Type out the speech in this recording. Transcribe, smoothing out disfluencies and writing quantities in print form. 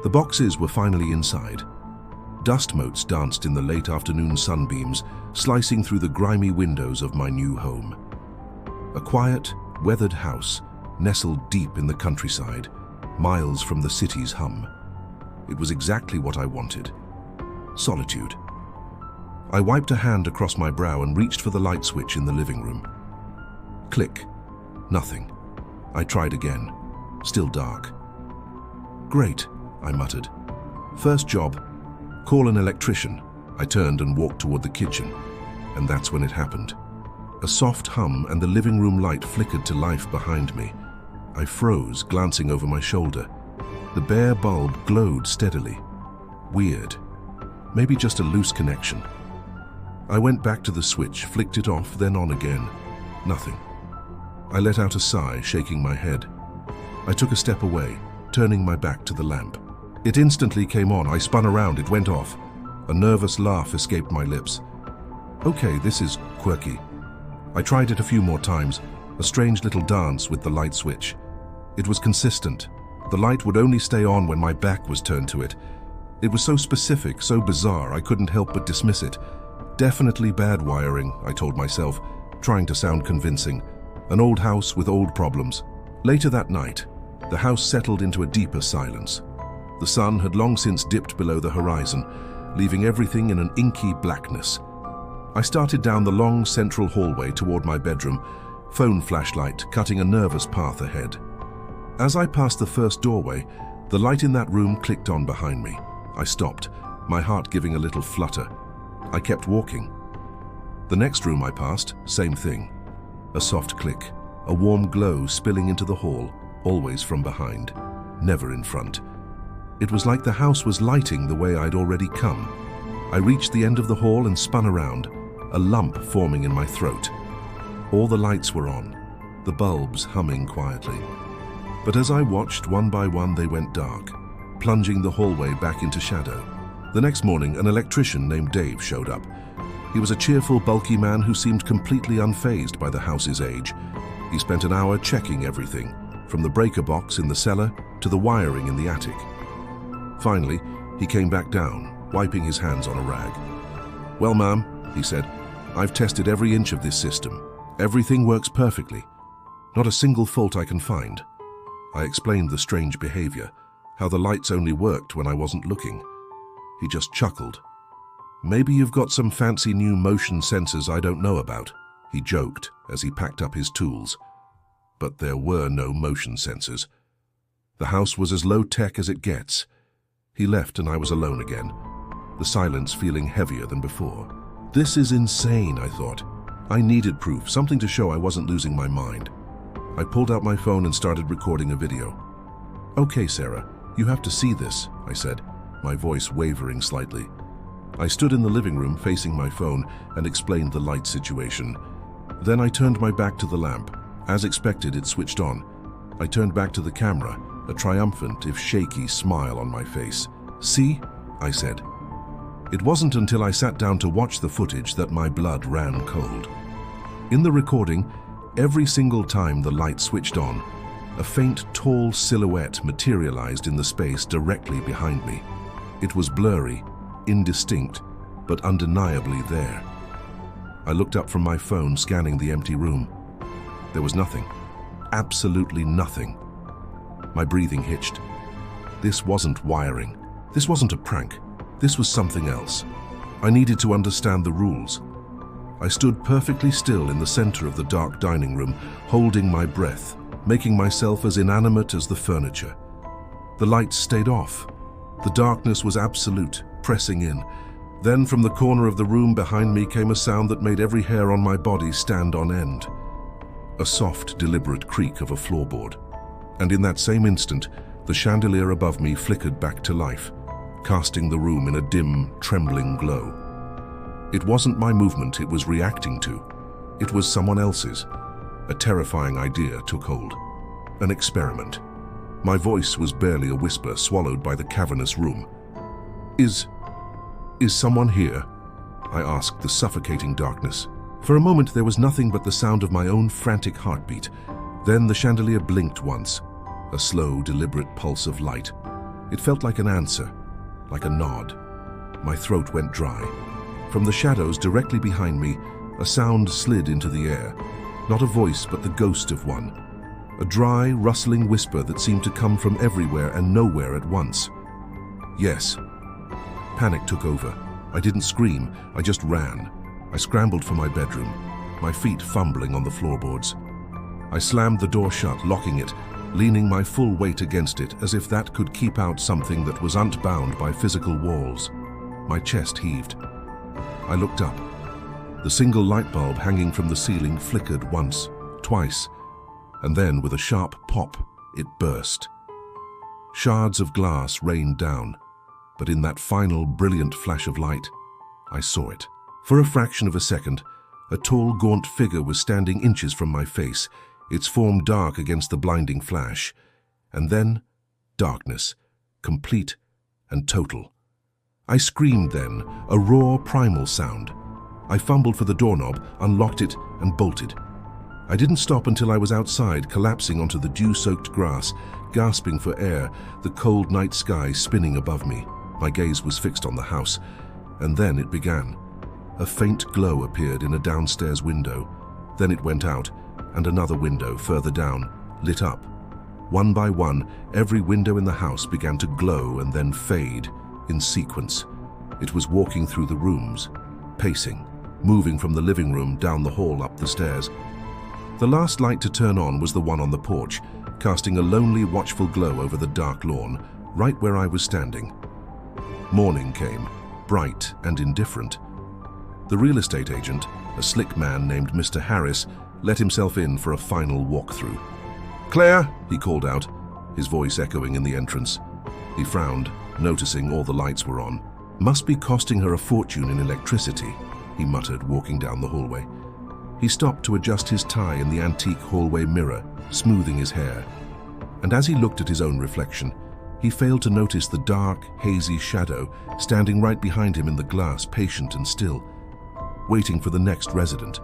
The boxes were finally inside. Dust motes danced in the late afternoon sunbeams, slicing through the grimy windows of my new home. A quiet, weathered house nestled deep in the countryside, miles from the city's hum. It was exactly what I wanted. Solitude. I wiped a hand across my brow and reached for the light switch in the living room. Click. Nothing. I tried again. Still dark. Great, I muttered. First job. Call an electrician. I turned and walked toward the kitchen, and that's when it happened. A soft hum and the living room light flickered to life behind me. I froze, glancing over my shoulder. The bare bulb glowed steadily. Weird. Maybe just a loose connection. I went back to the switch, flicked it off, then on again. Nothing. I let out a sigh, shaking my head. I took a step away, turning my back to the lamp. It instantly came on. I spun around. It went off. A nervous laugh escaped my lips. Okay, this is quirky. I tried it a few more times, a strange little dance with the light switch. It was consistent. The light would only stay on when my back was turned to it. It was so specific, so bizarre, I couldn't help but dismiss it. Definitely bad wiring, I told myself, trying to sound convincing. An old house with old problems. Later that night, the house settled into a deeper silence. The sun had long since dipped below the horizon, leaving everything in an inky blackness. I started down the long central hallway toward my bedroom, phone flashlight cutting a nervous path ahead. As I passed the first doorway, the light in that room clicked on behind me. I stopped, my heart giving a little flutter. I kept walking. The next room I passed, same thing. A soft click, a warm glow spilling into the hall, always from behind, never in front. It was like the house was lighting the way I'd already come. I reached the end of the hall and spun around, a lump forming in my throat. All the lights were on, the bulbs humming quietly. But as I watched, one by one they went dark, plunging the hallway back into shadow. The next morning, an electrician named Dave showed up. He was a cheerful, bulky man who seemed completely unfazed by the house's age. He spent an hour checking everything, from the breaker box in the cellar to the wiring in the attic. Finally, he came back down, wiping his hands on a rag. "Well, ma'am," he said, "I've tested every inch of this system. Everything works perfectly. Not a single fault I can find." I explained the strange behavior, how the lights only worked when I wasn't looking. He just chuckled. "Maybe you've got some fancy new motion sensors I don't know about," he joked as he packed up his tools. But there were no motion sensors. The house was as low-tech as it gets. He left and I was alone again, the silence feeling heavier than before. This is insane, I thought. I needed proof, something to show I wasn't losing my mind. I pulled out my phone and started recording a video. "Okay, Sarah, you have to see this," I said, my voice wavering slightly. I stood in the living room facing my phone and explained the light situation. Then I turned my back to the lamp. As expected, it switched on. I turned back to the camera, a triumphant, if shaky, smile on my face. "See?" I said. It wasn't until I sat down to watch the footage that my blood ran cold. In the recording, every single time the light switched on, a faint, tall silhouette materialized in the space directly behind me. It was blurry, indistinct, but undeniably there. I looked up from my phone, scanning the empty room. There was nothing. Absolutely nothing. My breathing hitched. This wasn't wiring. This wasn't a prank. This was something else. I needed to understand the rules. I stood perfectly still in the center of the dark dining room, holding my breath, making myself as inanimate as the furniture. The lights stayed off. The darkness was absolute, pressing in. Then from the corner of the room behind me came a sound that made every hair on my body stand on end. A soft, deliberate creak of a floorboard. And in that same instant, the chandelier above me flickered back to life, casting the room in a dim, trembling glow. It wasn't my movement it was reacting to. It was someone else's. A terrifying idea took hold. An experiment. My voice was barely a whisper, swallowed by the cavernous room. Is someone here?" I asked the suffocating darkness. For a moment there was nothing but the sound of my own frantic heartbeat. Then the chandelier blinked once, a slow, deliberate pulse of light. It felt like an answer, like a nod. My throat went dry. From the shadows directly behind me, a sound slid into the air. Not a voice, but the ghost of one. A dry, rustling whisper that seemed to come from everywhere and nowhere at once. Yes. Panic took over. I didn't scream, I just ran. I scrambled for my bedroom, my feet fumbling on the floorboards. I slammed the door shut, locking it, leaning my full weight against it as if that could keep out something that was unbound by physical walls. My chest heaved. I looked up. The single light bulb hanging from the ceiling flickered once, twice, and then with a sharp pop, it burst. Shards of glass rained down, but in that final brilliant flash of light, I saw it. For a fraction of a second, a tall, gaunt figure was standing inches from my face, its form dark against the blinding flash. And then, darkness, complete and total. I screamed then, a raw, primal sound. I fumbled for the doorknob, unlocked it, and bolted. I didn't stop until I was outside, collapsing onto the dew-soaked grass, gasping for air, the cold night sky spinning above me. My gaze was fixed on the house, and then it began. A faint glow appeared in a downstairs window. Then it went out, and another window further down lit up. One by one, every window in the house began to glow and then fade, in sequence. It was walking through the rooms, pacing, moving from the living room down the hall up the stairs. The last light to turn on was the one on the porch, casting a lonely, watchful glow over the dark lawn, right where I was standing. Morning came, bright and indifferent. The real estate agent, a slick man named Mr. Harris, let himself in for a final walkthrough. "Claire," he called out, his voice echoing in the entrance. He frowned, noticing all the lights were on. "Must be costing her a fortune in electricity," he muttered, walking down the hallway. He stopped to adjust his tie in the antique hallway mirror, smoothing his hair. And as he looked at his own reflection, he failed to notice the dark, hazy shadow standing right behind him in the glass, patient and still, waiting for the next resident.